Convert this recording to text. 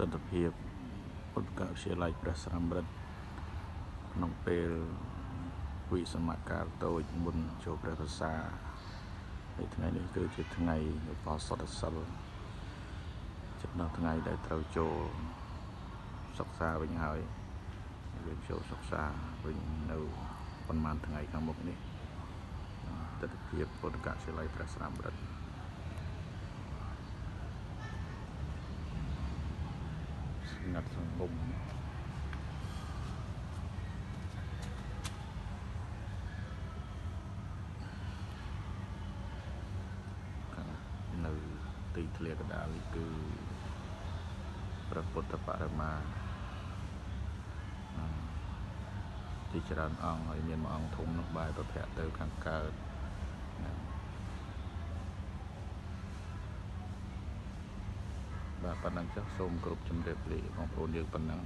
ទស្សនភាពពុទ្ធកវិទ្យាល័យព្រះស្រាមរិទ្ធក្នុងពេលវិសមកាលតូចមុនចូលព្រះវស្សាហើយថ្ងៃនេះគឺជាថ្ងៃឧបោសថសិលចំណុចថ្ងៃដែលត្រូវចូលសិក្សាវិញហើយយើងចូលសិក្សាវិញនៅប្រហែលថ្ងៃខាងមុខនេះទស្សនភាពពុទ្ធកវិទ្យាល័យព្រះស្រាមរិទ្ធស្ងាត់សង្គមនៅទីធ្លាកណ្ដាលនេះគឺព្រះពុទ្ធបរមាទីច្រើនអង្គហើយមានមួយអង្គធំនោះបែរប្រភពទៅខាងកើតបាទប៉ុណ្ណឹងចុះសូមគោរពជម្រាបលាបងប្អូនយើងប៉ុណ្ណឹង